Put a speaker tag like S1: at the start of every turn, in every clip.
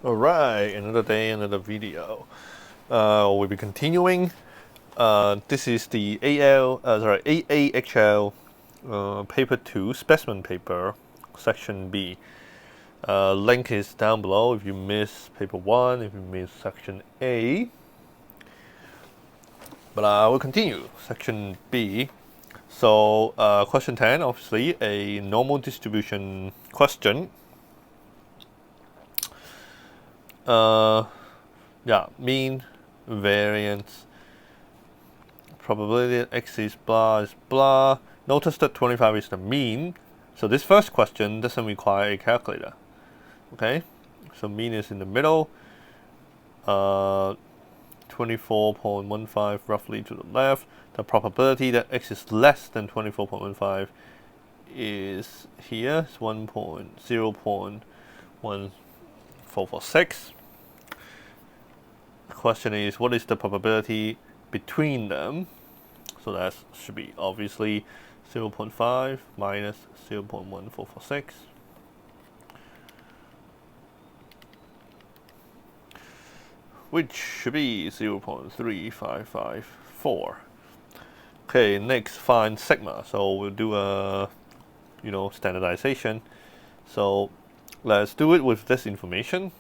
S1: Alright, another day, another video. We'll be continuing. This is the AAHL Paper 2 Specimen Paper, Section B. Link is down below if you miss Paper 1, if you miss Section A. But I will continue. Section B. So, question 10, obviously, a normal distribution question. Yeah, mean, variance, probability that x is blah. Notice that 25 is the mean. So this first question doesn't require a calculator. Okay, so mean is in the middle. 24.15 roughly to the left. The probability that x is less than 24.15 is here. It's 0.1446. The question is, what is the probability between them? So that should be obviously 0.5 minus 0.1446. Which should be 0.3554. Okay, next find sigma. So we'll do a standardization. So let's do it with this information.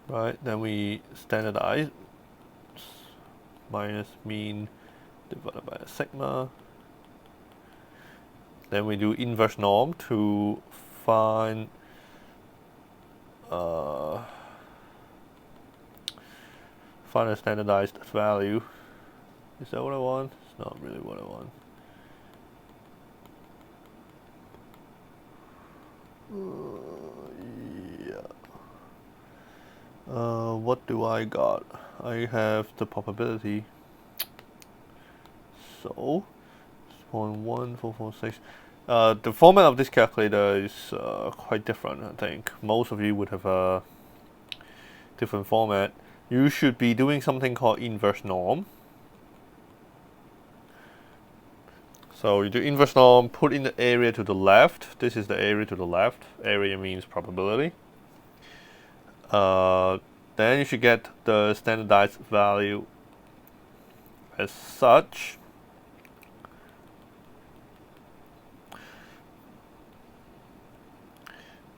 S1: Right, then we standardize minus mean divided by sigma. Then we do inverse norm to find a standardized value. Is that what I want? It's not really what I want. What do I got? I have the probability. So, 0.1446. The format of this calculator is quite different, I think. Most of you would have a different format. You should be doing something called inverse norm. So you do inverse norm, put in the area to the left. This is the area to the left. Area means probability. Then you should get the standardized value as such.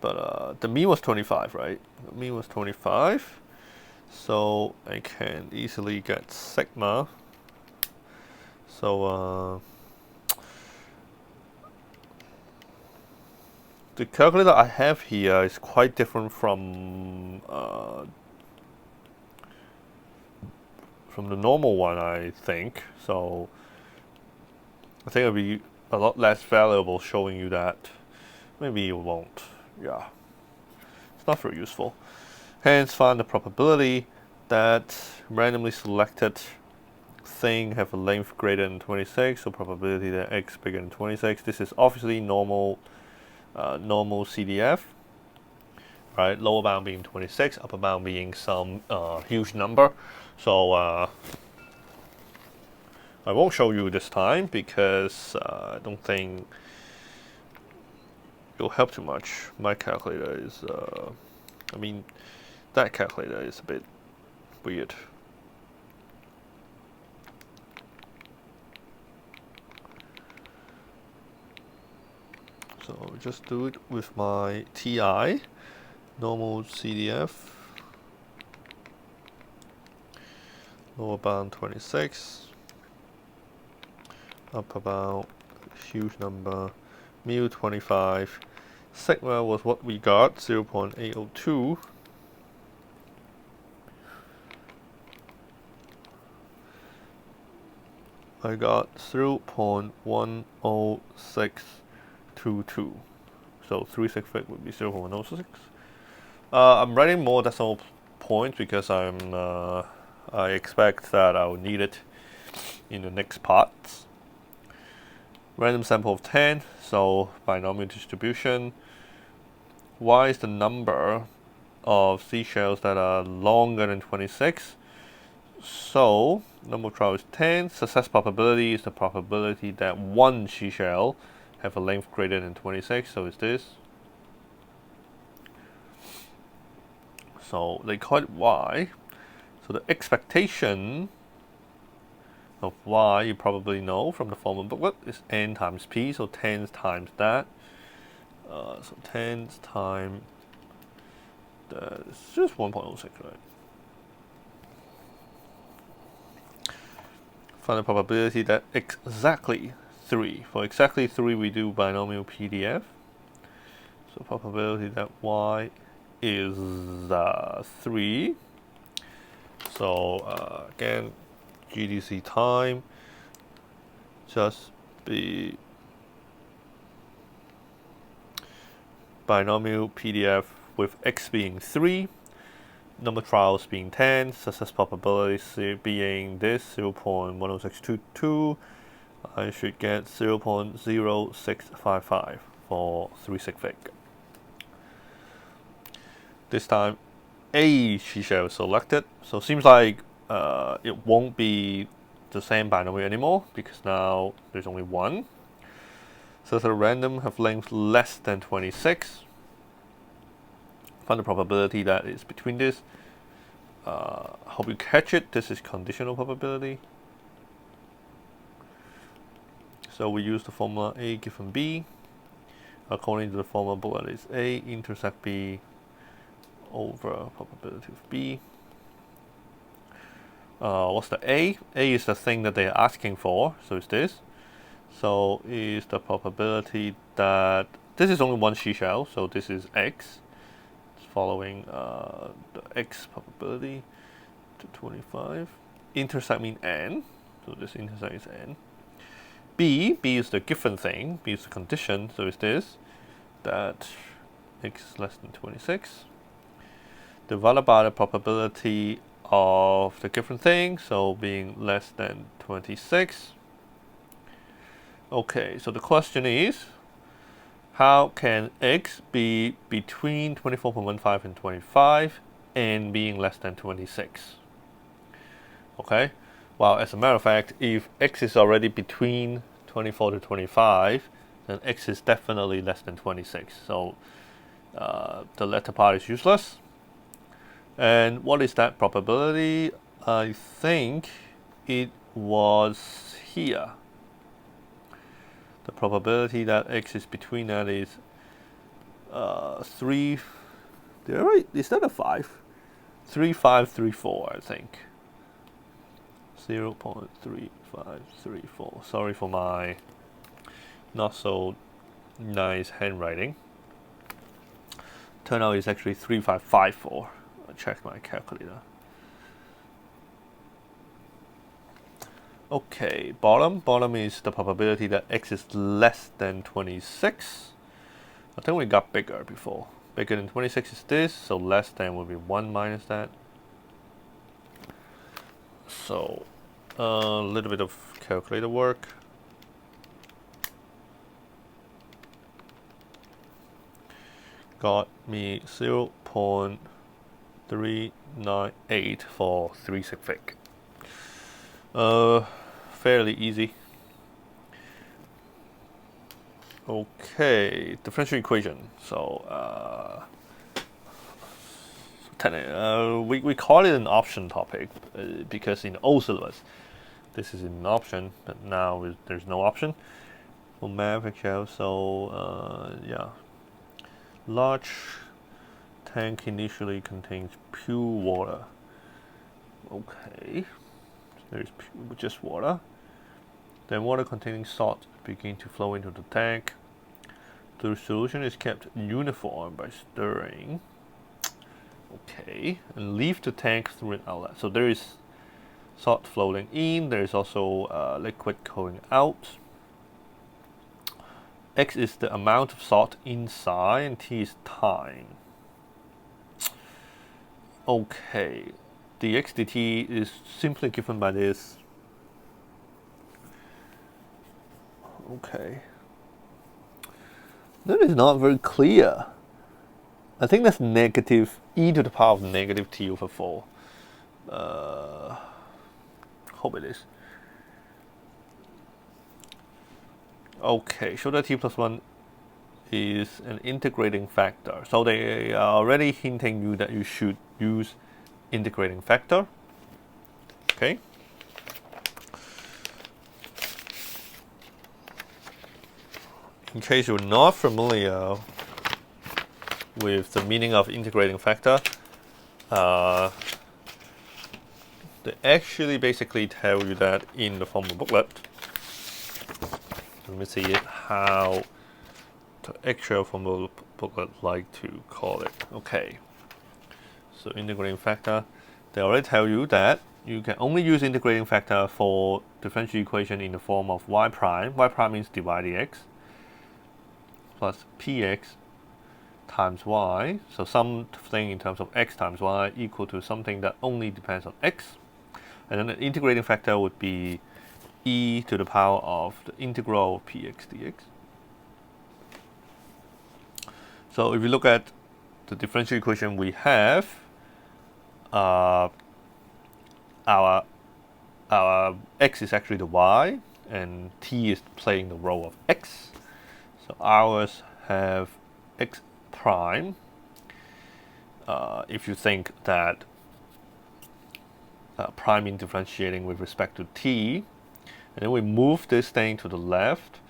S1: But the mean was 25, right? The mean was 25. So I can easily get sigma. So the calculator I have here is quite different from the normal one, I think. So I think it'll be a lot less valuable showing you that. Maybe it won't. Yeah, it's not very useful. Hence, find the probability that randomly selected thing have a length greater than 26. So probability that x bigger than 26. This is obviously normal CDF. Right, lower bound being 26, upper bound being some huge number. So I won't show you this time because I don't think it'll help too much. My calculator is, that calculator is a bit weird. So I'll just do it with my TI, normal CDF, lower bound 26, upper bound huge number, mu 25, sigma was what we got, 0.802. I got 0.10622. So 365 would be 0.106. I'm writing more decimal points because I expect that I will need it in the next parts. Random sample of 10, so binomial distribution. Y is the number of seashells that are longer than 26. So, number of trial is 10. Success probability is the probability that one seashell have a length greater than 26, so it's this. So they call it y. So the expectation of y, you probably know from the formula booklet, is n times p, so 10 times that. So 10 times that is just 1.06, right? Find the probability that exactly 3. For exactly 3, we do binomial PDF. So probability that y is 3. So again, GDC time just be binomial PDF with x being 3, number of trials being 10, success probability being this 0.10622. I should get 0.0655 for 3 sig fig. This time A she-shell is selected, so seems like it won't be the same binomial anymore because now there's only one. So the random have length less than 26. Find the probability that is between this. Hope you catch it. This is conditional probability. So we use the formula A given B. According to the formula booklet, is A intersect B over probability of B. What's the A? A is the thing that they're asking for, so it's this. So is the probability that this is only one she-shell, so this is X. It's following the X probability to 25. Intersect mean N, so this intersect is N. B is the given thing, B is the condition, so it's this, that X is less than 26. Divided by the probability of the given thing, so being less than 26. Okay, so the question is, how can X be between 24.15 and 25 and being less than 26? Okay, well, as a matter of fact, if X is already between 24 to 25, then X is definitely less than 26. So the latter part is useless. And what is that probability? I think it was here. The probability that X is between that is 3. Did I write? Is that a 5? 3534, I think. 0.3534. Sorry for my not so nice handwriting. Turn out it's actually 3554. I checked my calculator. Okay, bottom is the probability that X is less than 26. I think we got bigger before. Bigger than 26 is this, so less than will be 1 minus that. So a little bit of calculator work. Got me 0.398 for 3 sig fig. Fairly easy. Okay, differential equation. So we call it an option topic because in the old syllabus this is an option, but now there's no option for Maths AA. So yeah, large tank initially contains pure water. Okay. There is just water. Then water containing salt begin to flow into the tank. The solution is kept uniform by stirring. Okay, and leave the tank through an outlet. So there is salt flowing in. There is also liquid going out. X is the amount of salt inside, and T is time. Okay. Dx dt is simply given by this. Okay. That is not very clear. I think that's negative e to the power of negative t over 4. Hope it is. Okay, show that t plus 1 is an integrating factor. So they are already hinting you that you should use integrating factor. Okay. In case you're not familiar with the meaning of integrating factor, they actually basically tell you that in the formula booklet. Let me see how the actual formula booklet like to call it. Okay, so integrating factor, they already tell you that you can only use integrating factor for differential equation in the form of y prime. Y prime means divide dx plus px times y. So something in terms of x times y equal to something that only depends on x. And then the integrating factor would be e to the power of the integral of px dx. So if you look at the differential equation we have, our x is actually the y, and t is playing the role of x. So ours have x prime. If you think that prime in differentiating with respect to t, and then we move this thing to the left,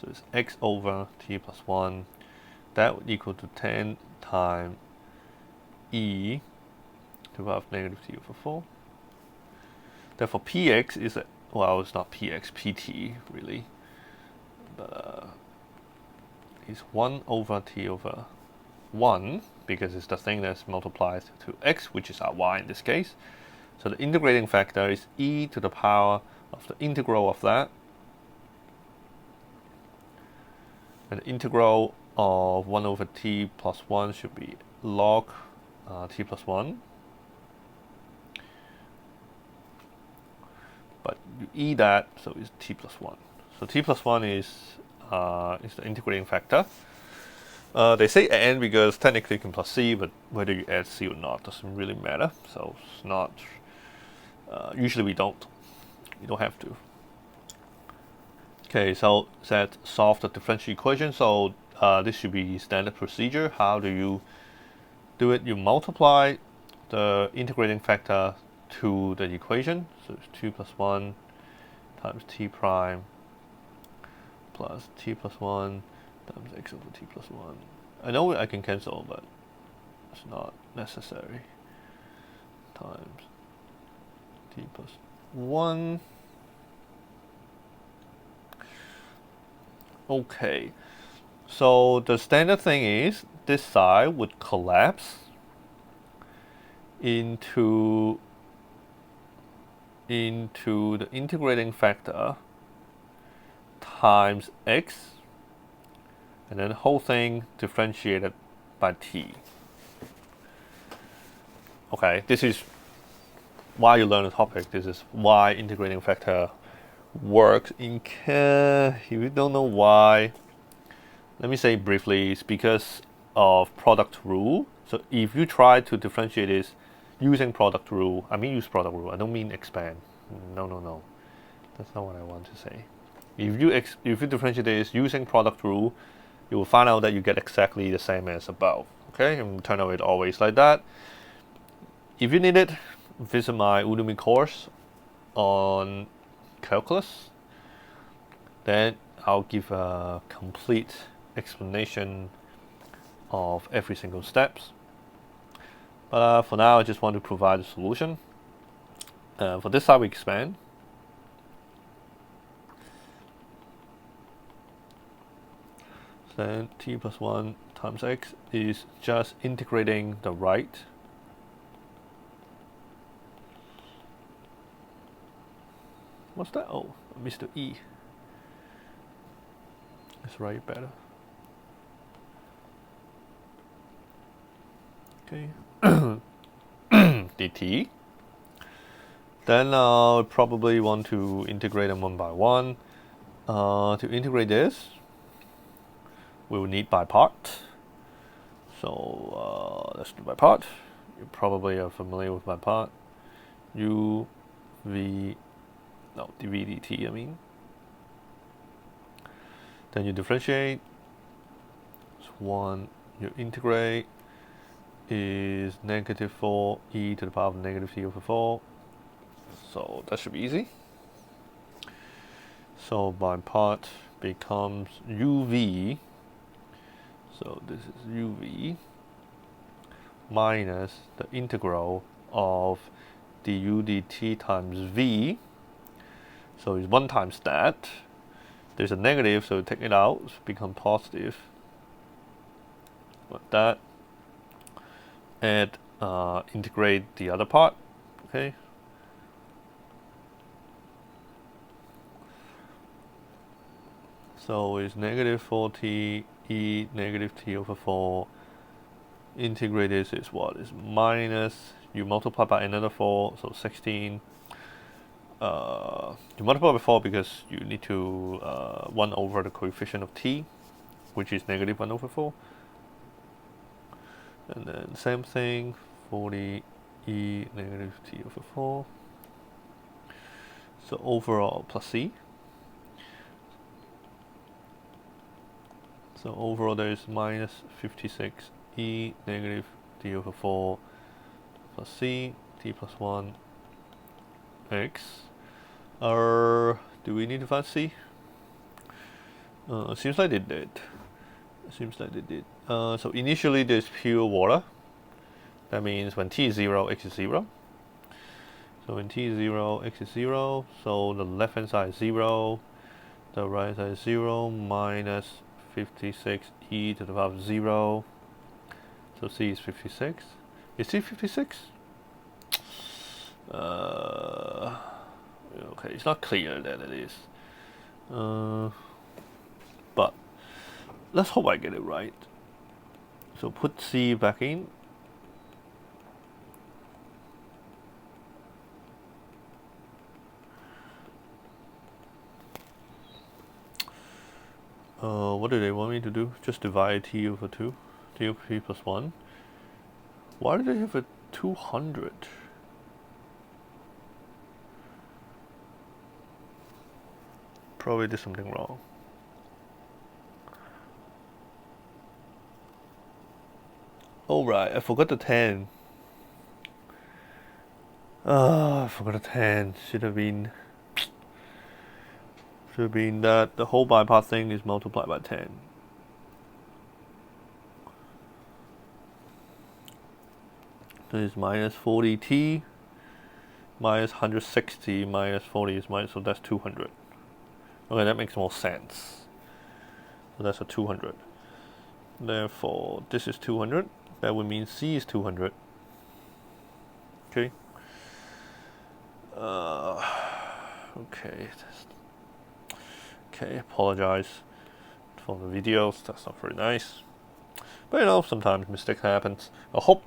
S1: so it's x over t plus 1. That would equal to 10 times e to the power of negative t over 4. Therefore, px is, well, it's not px, pt really, but is 1 over t over 1, because it's the thing that's multiplied to x, which is our y in this case. So the integrating factor is e to the power of the integral of that. And the integral of 1 over t plus 1 should be log t plus 1. But you e that, so it's t plus 1. So t plus 1 is the integrating factor. They say n because technically you can plus c, but whether you add c or not doesn't really matter. So it's not. Usually we don't. You don't have to. Okay, so that solve the differential equation. So this should be standard procedure. How do you do it? You multiply the integrating factor to the equation. So it's 2 plus 1 times t prime plus t plus 1 times x over t plus 1. I know I can cancel, but it's not necessary. Times t plus 1. Okay, so the standard thing is this side would collapse into the integrating factor times x, and then the whole thing differentiated by t. Okay, this is why you learn the topic. This is why integrating factor works. If you don't know why, let me say briefly, it's because of product rule. So if you try to differentiate this using product rule, I mean use product rule, I don't mean expand. No. That's not what I want to say. If you differentiate this using product rule, you will find out that you get exactly the same as above. Okay, and turn out it always like that. If you need it, visit my Udemy course on calculus. Then I'll give a complete explanation of every single steps. But for now, I just want to provide a solution. For this side, we expand. Then t plus 1 times x is just integrating the right. What's that? Oh, I missed the e. Let's write it better. Okay. dt. Then I'll probably want to integrate them one by one. To integrate this, we will need by part. So let's do by part. You probably are familiar with by part. dv dt, I mean. Then you differentiate. So 1, you integrate is negative 4 e to the power of negative t over 4. So that should be easy. So my part becomes uv. So this is uv minus the integral of du dt times v. So it's 1 times that. There's a negative, so take it out, it's become positive. Like that. And integrate the other part. Okay. So it's negative 4t e negative t over 4. Integrate this is what? Is minus, you multiply by another 4, so 16. You multiply by 4 because you need to 1 over the coefficient of t, which is negative 1 over 4. And then same thing, 40 e negative t over 4. So overall plus c. So overall there is minus 56 e negative t over 4 plus c, t plus 1, x. Do we need to find c? Seems like they did. So initially there's pure water. That means when t is 0, x is 0. So when t is 0, x is 0. So the left hand side is 0. The right hand side is 0 minus 56 e to the power of 0. So c is 56. Is c 56? Okay, it's not clear that it is. But let's hope I get it right. So put c back in. What do they want me to do? Just divide t over 2. T over t plus 1. Why do they have a 200? Probably did something wrong. Oh right, I forgot the 10. I forgot the 10. Should have been that the whole by part thing is multiplied by 10. This is minus 40t minus 160 minus 40 is minus, so that's 200. Okay, that makes more sense. So that's a 200. Therefore, this is 200. That would mean c is 200. Okay. Okay. Okay, apologize for the videos. That's not very nice. But you know, sometimes mistakes happens. I hope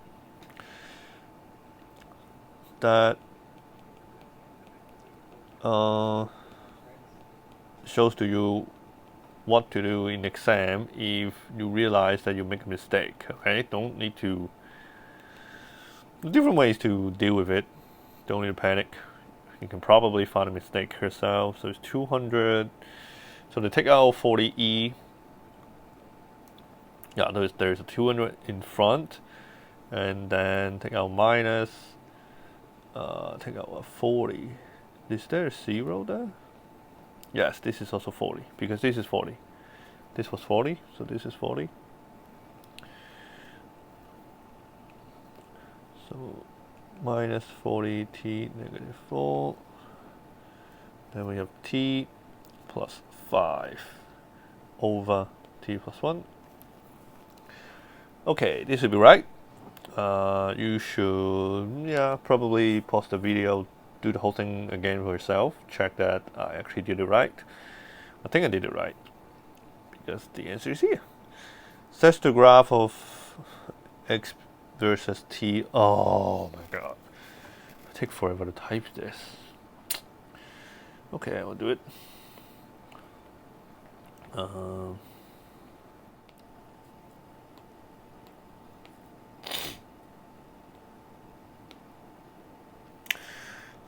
S1: that shows to you what to do in exam if you realize that you make a mistake. Okay, don't need to. Different ways to deal with it. Don't need to panic. You can probably find a mistake yourself. So it's 200. So to take out 40e, yeah, there's a 200 in front, and then take out minus, take out a 40. Is there a 0 there? Yes, this is also 40, because this is 40. This was 40, so this is 40. So minus 40t negative 4. Then we have t plus 5 over t plus 1. Okay, this should be right. You should, probably pause the video, do the whole thing again for yourself, check that I actually did it right. I think I did it right, because the answer is here. Sets the graph of x versus t. Oh my god. It takes forever to type this. Okay, I'll do it.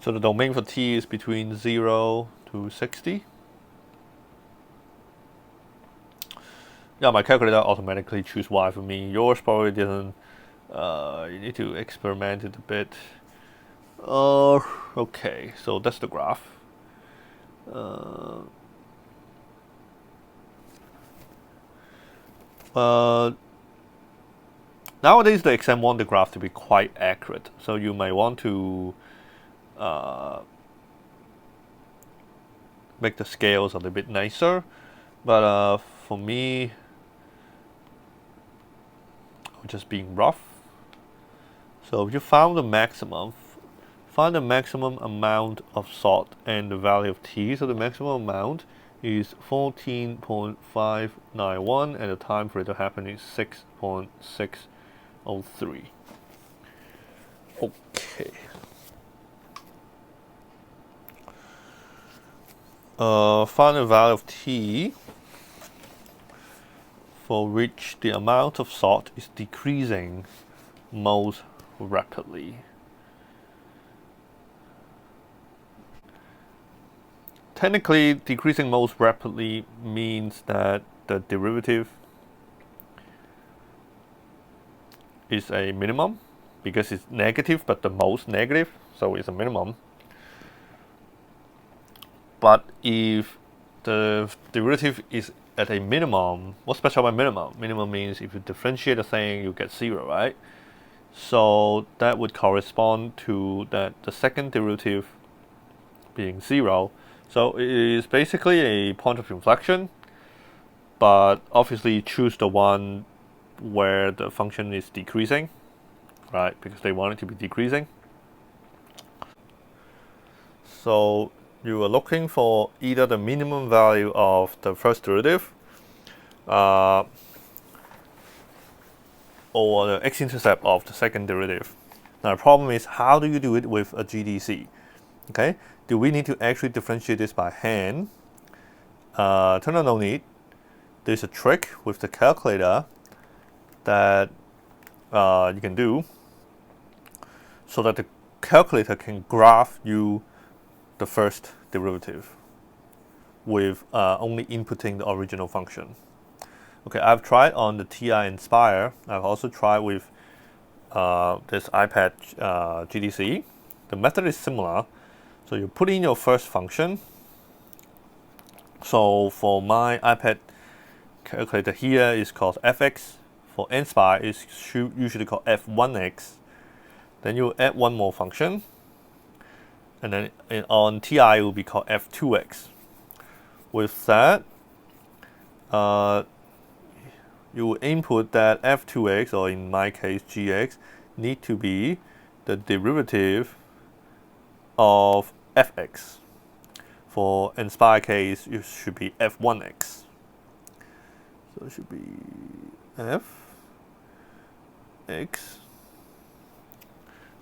S1: So the domain for t is between 0 to 60. Yeah, my calculator automatically choose y for me. Yours probably didn't. You need to experiment it a bit. Okay, so that's the graph. Nowadays, the exam want the graph to be quite accurate, so you may want to make the scales a little bit nicer. But for me, I'm just being rough. So if you found the maximum, find the maximum amount of salt and the value of t. So the maximum amount is 14.591 and the time for it to happen is 6.603. Okay. Find the value of t for which the amount of salt is decreasing most rapidly. Technically, decreasing most rapidly means that the derivative is a minimum because it's negative, but the most negative, so it's a minimum. But if the derivative is at a minimum, what's special by minimum? Minimum means if you differentiate the thing, you get 0, right? So that would correspond to that the second derivative being 0. So it is basically a point of inflection, but obviously choose the one where the function is decreasing, right? Because they want it to be decreasing. So you are looking for either the minimum value of the first derivative or the x-intercept of the second derivative. Now the problem is, how do you do it with a GDC? Okay, do we need to actually differentiate this by hand? Turn on no need. There's a trick with the calculator that you can do so that the calculator can graph you the first derivative with only inputting the original function. Okay, I've tried on the TI Inspire. I've also tried with this iPad GDC. The method is similar. So you put in your first function. So for my iPad calculator here is called fx. For Inspire is usually called f1x. Then you add one more function. And then on TI it will be called f2x. With that, you will input that f2x, or in my case gx, need to be the derivative of fx. For Inspire case, it should be f1x. So it should be fx.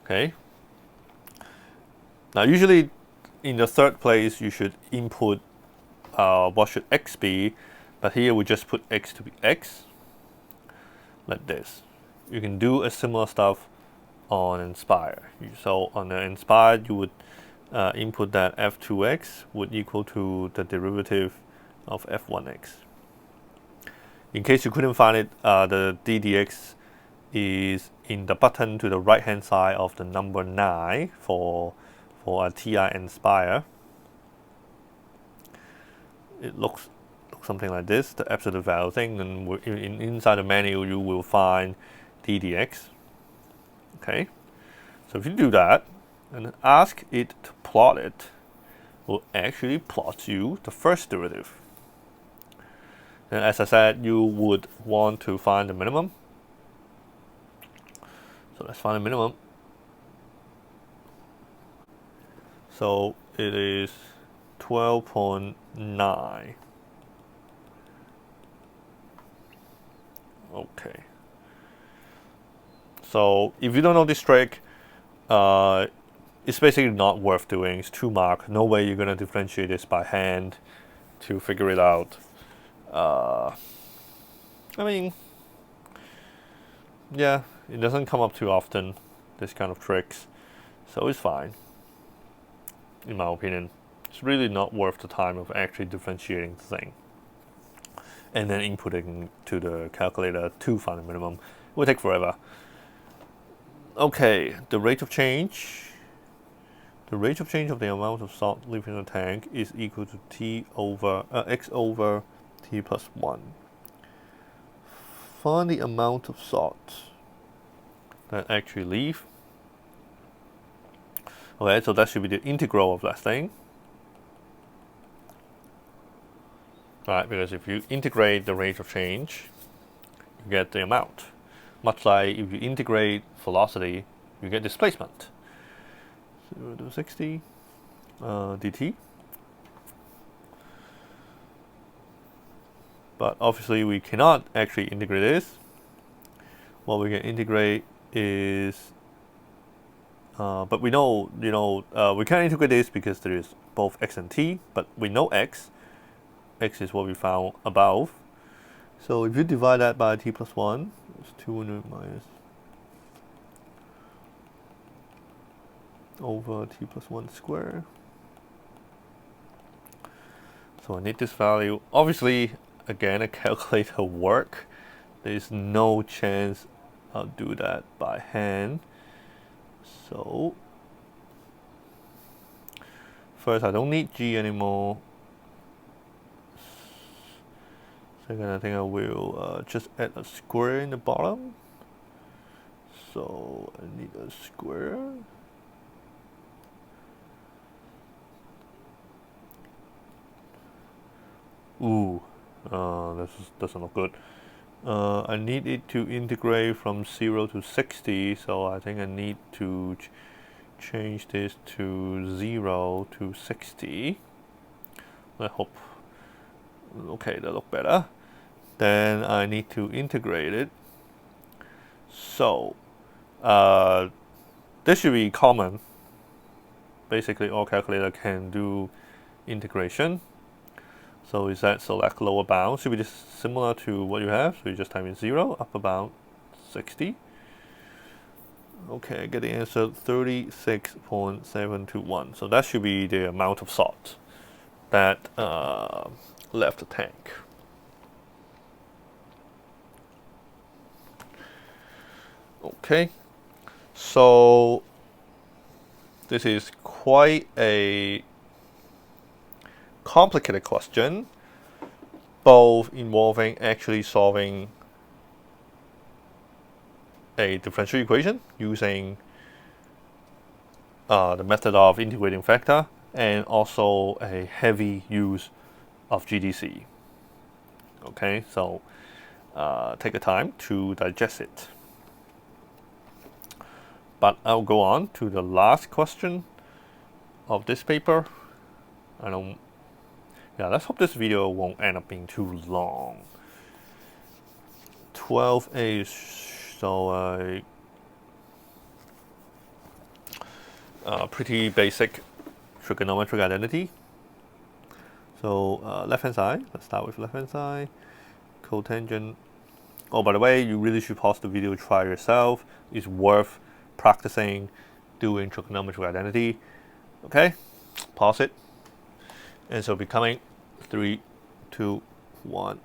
S1: Okay. Now usually in the third place you should input what should x be, but here we just put x to be x, like this. You can do a similar stuff on Inspire. So on the Inspire you would input that f2x would equal to the derivative of f1x. In case you couldn't find it, the ddx is in the button to the right hand side of the number 9 for a TI Inspire. It looks something like this, the absolute value thing, and inside the menu you will find ddx. Okay, so if you do that and ask it to plot it, it will actually plot you the first derivative. And as I said, you would want to find the minimum. So let's find the minimum. So it is 12.9. Okay. So if you don't know this trick, it's basically not worth doing. It's 2 mark. No way you're gonna differentiate this by hand to figure it out. I mean, yeah, it doesn't come up too often, this kind of tricks, so it's fine. In my opinion, it's really not worth the time of actually differentiating the thing. and then inputting to the calculator to find the minimum. It will take forever. Okay, the rate of change. The rate of change of the amount of salt leaving the tank is equal to x over t plus 1. Find the amount of salt that actually leave. Okay, so that should be the integral of that thing. Alright, because if you integrate the rate of change, you get the amount. Much like if you integrate velocity, you get displacement. 0 to 60 dt. But obviously we cannot actually integrate this. What we can integrate is, but we know, we can't integrate this because there is both x and t, but we know x. X is what we found above. So if you divide that by t plus 1, it's 200 minus over t plus 1 squared. So I need this value. Obviously, again, a calculator work. There's no chance I'll do that by hand. So first, I don't need g anymore. Second, I think I will just add a square in the bottom. So I need a square. Ooh, this doesn't look good. I need it to integrate from 0 to 60, so I think I need to change this to 0 to 60. I hope. Okay, that looks better. Then I need to integrate it. So this should be common. Basically, all calculator can do integration. So is that select lower bound? Should be just similar to what you have. So you just type in 0, upper bound 60. Okay, I get the answer 36.721. So that should be the amount of salt that left the tank. Okay, so this is quite a complicated question, both involving actually solving a differential equation using the method of integrating factor, and also a heavy use of GDC. Okay, so take the time to digest it. But I'll go on to the last question of this paper. Let's hope this video won't end up being too long. 12A, so pretty basic trigonometric identity. So left hand side, let's start with left hand side. Cotangent. Oh, by the way, you really should pause the video, try yourself. It's worth practicing doing trigonometric identity. Okay, pause it. And so becoming 3, 2, 1.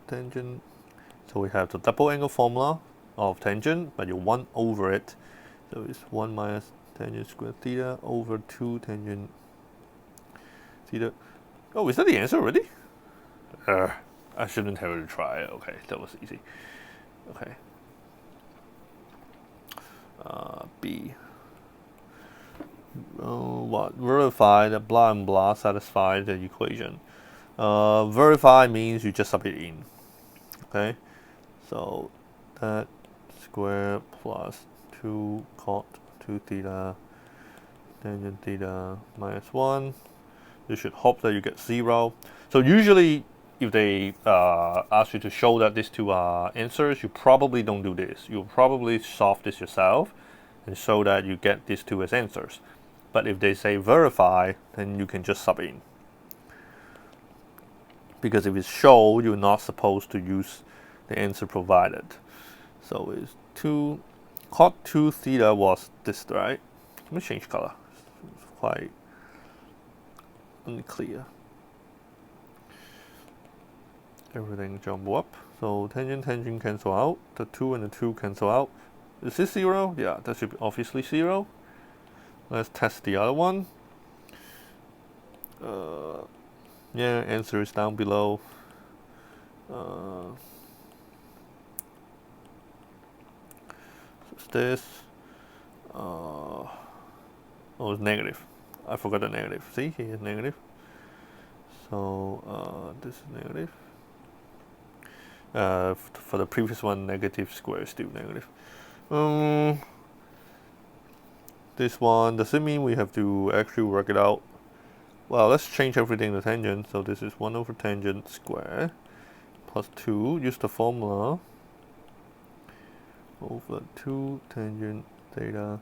S1: Tangent. So we have the double angle formula of tangent, but you 1 over it. So it's 1 minus tangent squared theta over 2 tangent theta. Oh, is that the answer already? I shouldn't have to try. Okay, that was easy. Okay. B. What? Verify that blah and blah satisfy the equation. Verify means you just sub it in. Okay. So that square plus 2 cot 2 theta tangent theta minus 1. You should hope that you get 0. So usually if they ask you to show that these two are answers, you probably don't do this. You'll probably solve this yourself and show that you get these two as answers. But if they say verify, then you can just sub in. Because if it's show, you're not supposed to use the answer provided. So it's 2 cot 2 theta was this, right? Let me change color. It's quite unclear. everything jumble up. So tangent, tangent cancel out. The 2 and the 2 cancel out. Is this 0? Yeah, that should be obviously 0. Let's test the other one. Yeah, answer is down below. It's this. Oh, it's negative. I forgot the negative. See, here is negative. So this is negative. For the previous one, negative square is still negative. This one, does it mean we have to actually work it out? Well, let's change everything to tangent. So this is 1 over tangent square plus 2. Use the formula over 2 tangent theta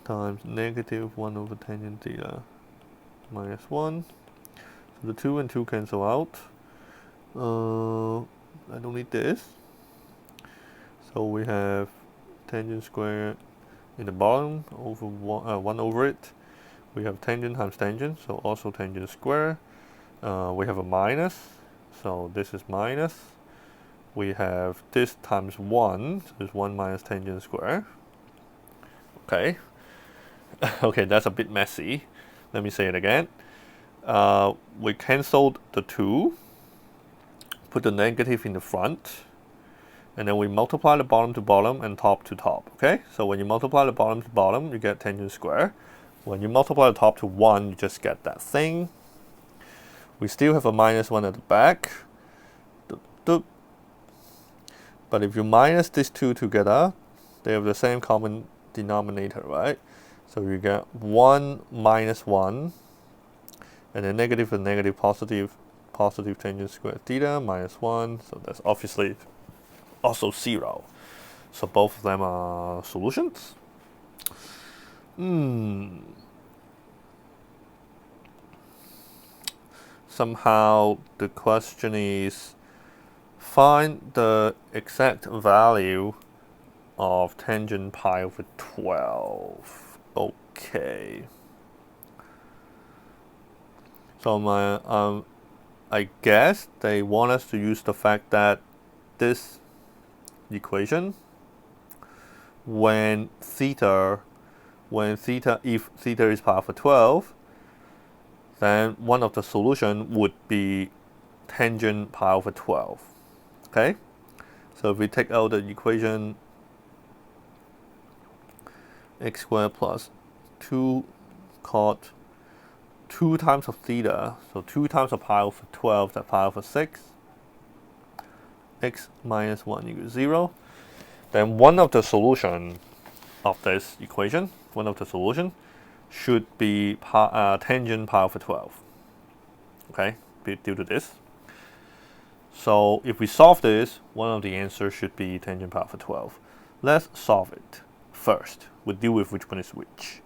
S1: times negative 1 over tangent theta minus 1. So the 2 and 2 cancel out. I don't need this. So we have tangent square in the bottom over 1 over it. We have tangent times tangent, so also tangent square. We have a minus, so this is minus. We have this times 1, so it's 1 minus tangent square. Okay. Okay, that's a bit messy. Let me say it again. We cancelled the 2, put the negative in the front, and then we multiply the bottom to bottom and top to top. Okay, so when you multiply the bottom to bottom, you get tangent square. When you multiply the top to 1, you just get that thing. We still have a minus 1 at the back. But if you minus these two together, they have the same common denominator, right? So you get 1 minus 1, and then negative and negative, positive tangent square theta minus 1. So that's obviously also 0. So both of them are solutions. Somehow the question is find the exact value of tangent pi over 12. Okay. So I guess they want us to use the fact that this equation, if theta is pi over 12, then one of the solution would be tangent pi over 12. Okay? So if we take out the equation x squared plus 2 cot 2 times of theta, so 2 times of pi over 12, that's pi over 6, x minus 1 equals 0, then one of the solution of this equation, should be tangent pi over 12. Okay, due to this. So if we solve this, one of the answers should be tangent pi over 12. Let's solve it first. We'll deal with which one is which.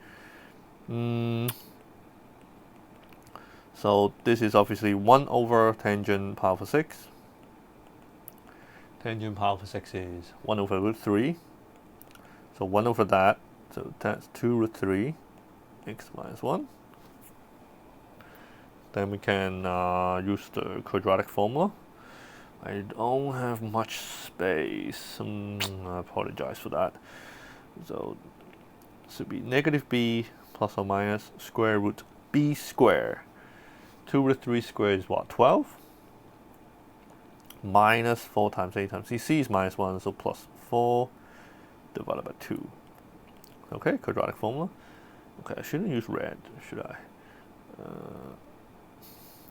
S1: So this is obviously 1 over tangent pi over 6. Tangent pi over 6 is 1 over root 3. So 1 over that, so that's 2 root 3, x minus 1. Then we can use the quadratic formula. I don't have much space. I apologize for that. So it should be negative b plus or minus square root b squared. 2 root 3 squared is what? 12? Minus 4 times a times c is minus 1, so plus 4 divided by 2. Okay, quadratic formula. Okay, I shouldn't use red, should I?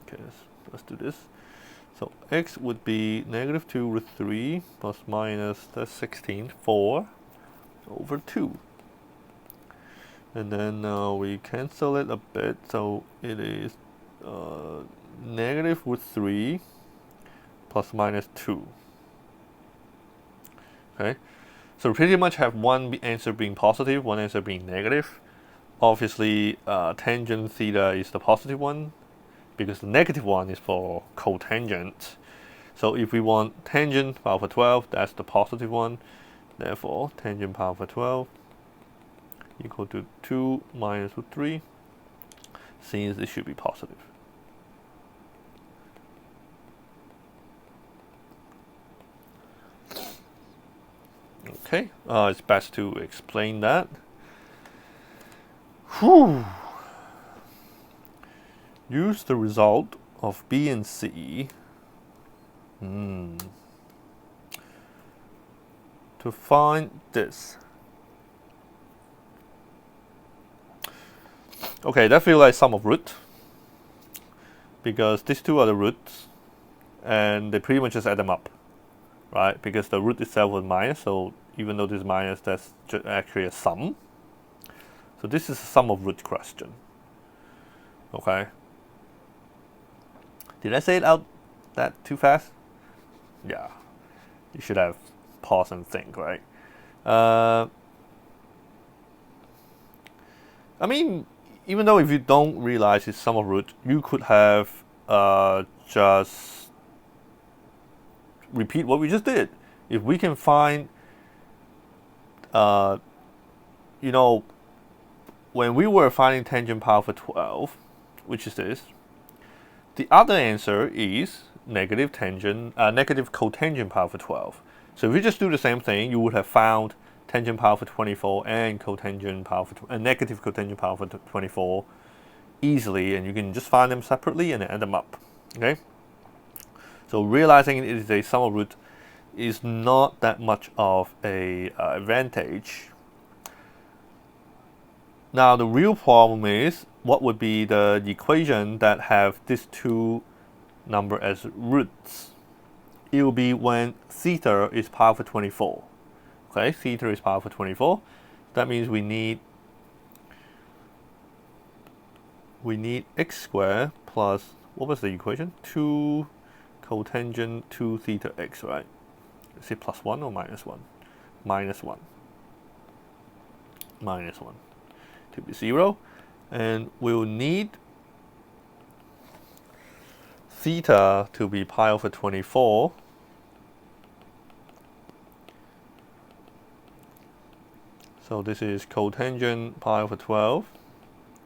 S1: Okay, let's do this. So x would be negative 2 root 3 plus minus, that's 16, 4 over 2. And then we cancel it a bit, so it is negative root 3 plus minus 2. Okay, so we pretty much have one answer being positive, one answer being negative. Obviously, tangent theta is the positive one, because the negative one is for cotangent. So if we want tangent pi over 12, that's the positive one. Therefore, tangent pi over 12 equal to 2 minus root 3, since it should be positive. Okay, it's best to explain that. Whew. Use the result of B and C to find this. Okay, that feels like sum of root, because these two are the roots, and they pretty much just add them up, right? Because the root itself was minus, so even though this is minus, that's actually a sum. So this is a sum of root question. Okay. Did I say it out that too fast? Yeah. You should have paused and think, right? I mean, even though if you don't realize it's sum of root, you could have just repeat what we just did. If we can find, you know, when we were finding tangent power for 12, which is this, the other answer is negative cotangent power for 12. So if you just do the same thing, you would have found tangent power for 24 and cotangent power for negative cotangent power for 24 easily, and you can just find them separately and add them up. Okay. So realizing it is a sum of root is not that much of a advantage. Now the real problem is, what would be the equation that have these two numbers as roots? It will be when theta is power for 24. Okay, theta is power for 24. That means we need x squared plus, what was the equation? 2 cotangent 2 theta x, right? Is it plus 1 or minus 1? Minus 1. Minus 1 to be 0. And we'll need theta to be pi over 24. So this is cotangent pi over 12,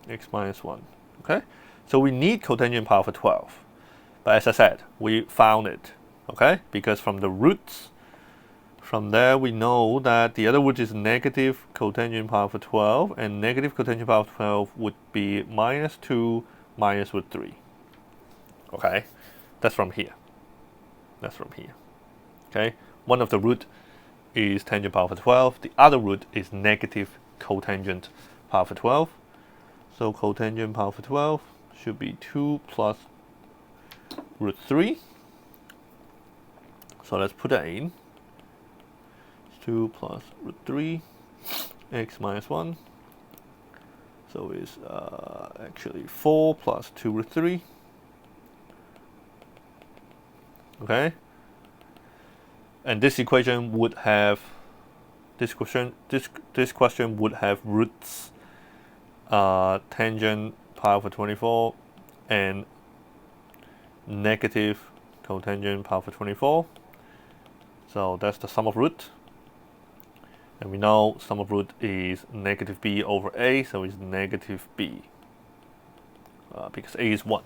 S1: x minus 1. Okay? So we need cotangent pi over 12. But as I said, we found it. Okay? Because from the roots, from there we know that the other root is negative cotangent pi over 12, and negative cotangent pi over 12 would be minus 2 minus root 3. Okay? That's from here. That's from here. Okay? One of the root is tangent pi over 12. The other root is negative cotangent pi over 12. So cotangent pi over 12 should be 2 plus root 3. So let's put that in. 2 plus root 3, x minus 1. So it's actually 4 plus 2 root 3. Okay? And this equation would have, this question would have roots tangent pi over 24 and negative cotangent pi over 24. So that's the sum of root. And we know sum of root is negative b over a, so it's negative b. Because a is 1.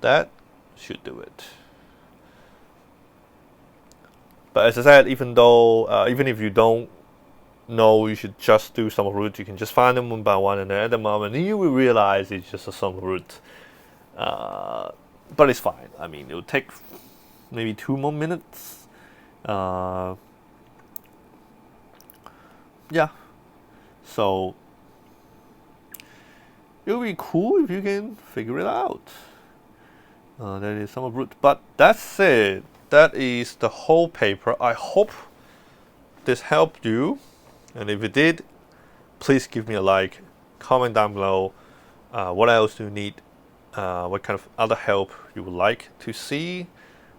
S1: That should do it. But as I said, even if you don't know you should just do sum of root, you can just find them one by one and add them up, and then you will realize it's just a sum of root. But it's fine. I mean, it will take maybe 2 more minutes. Yeah. So it would be cool if you can figure it out. That is sum of root. But that's it. That is the whole paper. I hope this helped you. And if it did, please give me a like. Comment down below. What else do you need? What kind of other help you would like to see?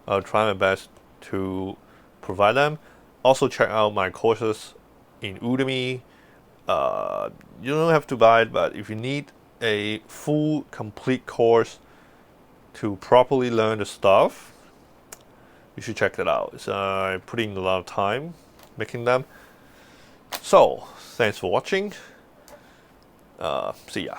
S1: I'll try my best to provide them. Also check out my courses in Udemy. You don't have to buy it, but if you need a full, complete course to properly learn the stuff, you should check that out. I'm putting a lot of time making them. So, thanks for watching. See ya.